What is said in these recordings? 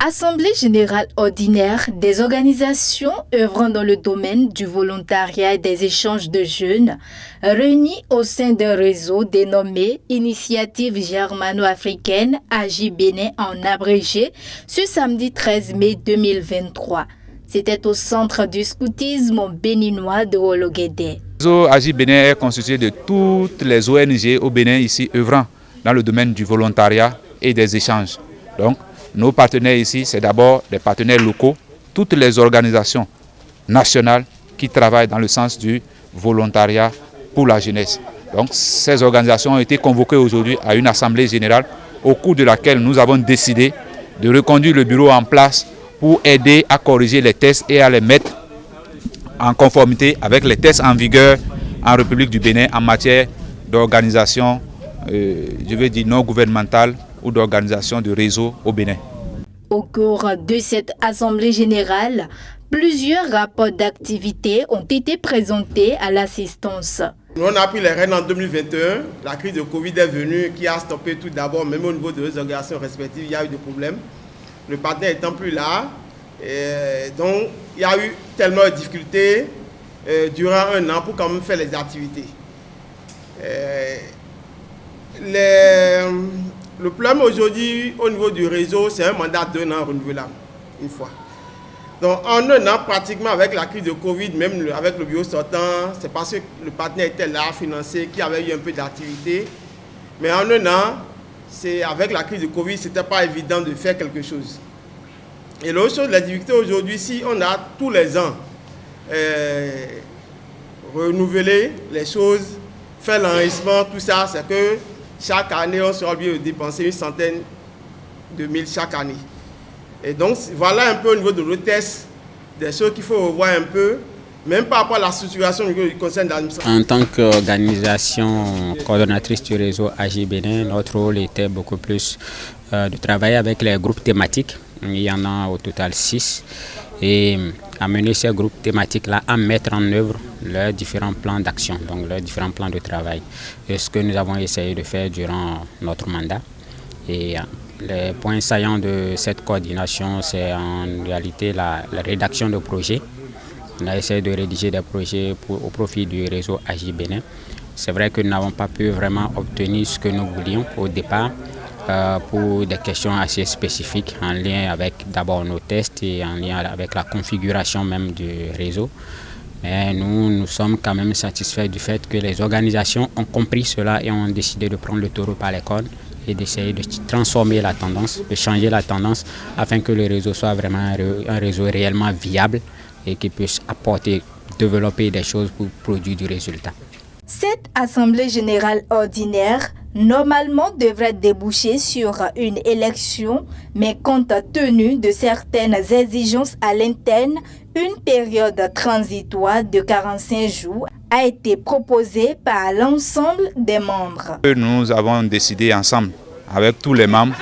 Assemblée générale ordinaire des organisations œuvrant dans le domaine du volontariat et des échanges de jeunes, réunies au sein d'un réseau dénommé Initiative germano-africaine AJ Bénin en abrégé, ce samedi 13 mai 2023. C'était au centre du scoutisme béninois de Wologuédé. Le réseau AJ Bénin est constitué de toutes les ONG au Bénin ici œuvrant dans le domaine du volontariat et des échanges. Donc, nos partenaires ici, c'est d'abord des partenaires locaux, toutes les organisations nationales qui travaillent dans le sens du volontariat pour la jeunesse. Donc, ces organisations ont été convoquées aujourd'hui à une assemblée générale au cours de laquelle nous avons décidé de reconduire le bureau en place pour aider à corriger les tests et à les mettre en conformité avec les tests en vigueur en République du Bénin en matière d'organisation, je veux dire non gouvernementale ou d'organisation de réseau au Bénin. Au cours de cette assemblée générale, plusieurs rapports d'activité ont été présentés à l'assistance. On a pris les rênes en 2021. La crise de Covid est venue qui a stoppé tout d'abord, même au niveau de nos organisations respectives, il y a eu des problèmes. Le partenaire étant plus là, donc il y a eu tellement de difficultés durant un an pour quand même faire les activités. Le problème aujourd'hui au niveau du réseau, c'est un mandat d'un an renouvelable, une fois. Donc en un an, pratiquement avec la crise de Covid, même avec le bureau sortant, c'est parce que le partenaire était là, financé, qui avait eu un peu d'activité. Mais en un an, avec la crise de Covid, ce n'était pas évident de faire quelque chose. Et l'autre chose, la difficulté aujourd'hui, si on a tous les ans renouveler les choses, faire l'enregistrement, tout ça, c'est que chaque année, on sera obligé de dépenser 100 000 chaque année. Et donc, voilà un peu au niveau de nos tests, des choses qu'il faut revoir un peu, même par rapport à la structuration du conseil d'administration. En tant qu'organisation coordonnatrice du réseau AJ Bénin, notre rôle était beaucoup plus de travailler avec les groupes thématiques. Il y en a au total 6. Et amener ces groupes thématiques-là à mettre en œuvre leurs différents plans d'action, donc leurs différents plans de travail. Et ce que nous avons essayé de faire durant notre mandat. Et les points saillants de cette coordination, c'est en réalité la rédaction de projets. On a essayé de rédiger des projets au profit du réseau AJ Bénin. C'est vrai que nous n'avons pas pu vraiment obtenir ce que nous voulions au départ pour des questions assez spécifiques en lien avec d'abord nos tests et en lien avec la configuration même du réseau. Mais nous sommes quand même satisfaits du fait que les organisations ont compris cela et ont décidé de prendre le taureau par les cornes et d'essayer de transformer la tendance, de changer la tendance afin que le réseau soit vraiment un réseau réellement viable et qui puisse apporter, développer des choses pour produire du résultat. Cette assemblée générale ordinaire, normalement, devrait déboucher sur une élection, mais compte tenu de certaines exigences à l'interne, une période transitoire de 45 jours a été proposée par l'ensemble des membres. Nous avons décidé ensemble, avec tous les membres,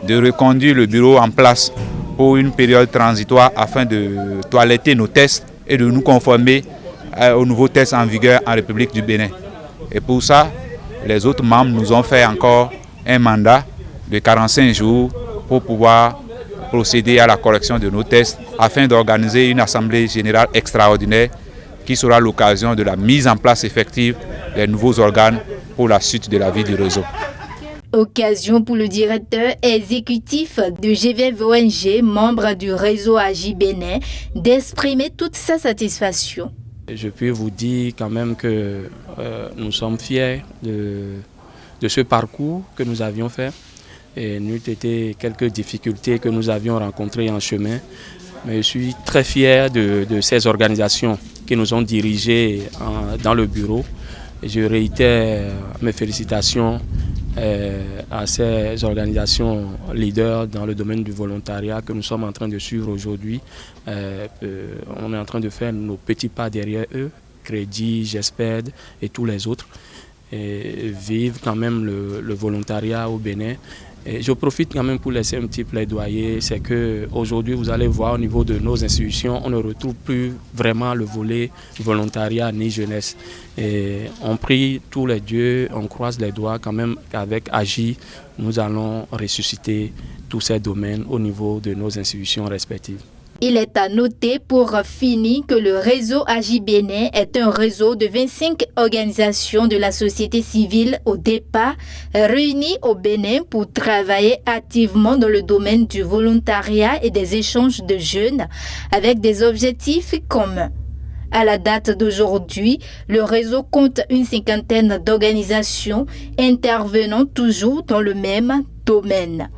de reconduire le bureau en place pour une période transitoire afin de toiletter nos tests et de nous conformer aux nouveaux tests en vigueur en République du Bénin. Et pour ça, les autres membres nous ont fait encore un mandat de 45 jours pour pouvoir procéder à la correction de nos tests afin d'organiser une assemblée générale extraordinaire qui sera l'occasion de la mise en place effective des nouveaux organes pour la suite de la vie du réseau. Occasion pour le directeur exécutif de GVVONG, membre du réseau AJ Bénin, d'exprimer toute sa satisfaction. Je peux vous dire quand même que nous sommes fiers de ce parcours que nous avions fait. Et n'eût été quelques difficultés que nous avions rencontrées en chemin. Mais je suis très fier de ces organisations qui nous ont dirigés dans le bureau. Et je réitère mes félicitations à ces organisations leaders dans le domaine du volontariat que nous sommes en train de suivre aujourd'hui. On est en train de faire nos petits pas derrière eux, Crédit, GESPED et tous les autres, et vivre quand même le volontariat au Bénin. Et je profite quand même pour laisser un petit plaidoyer, c'est qu'aujourd'hui vous allez voir au niveau de nos institutions, on ne retrouve plus vraiment le volet volontariat ni jeunesse. Et on prie tous les dieux, on croise les doigts quand même qu'avec AJ, nous allons ressusciter tous ces domaines au niveau de nos institutions respectives. Il est à noter pour finir que le réseau AJ Bénin est un réseau de 25 organisations de la société civile au départ réunies au Bénin pour travailler activement dans le domaine du volontariat et des échanges de jeunes avec des objectifs communs. À la date d'aujourd'hui, le réseau compte une cinquantaine d'organisations intervenant toujours dans le même domaine.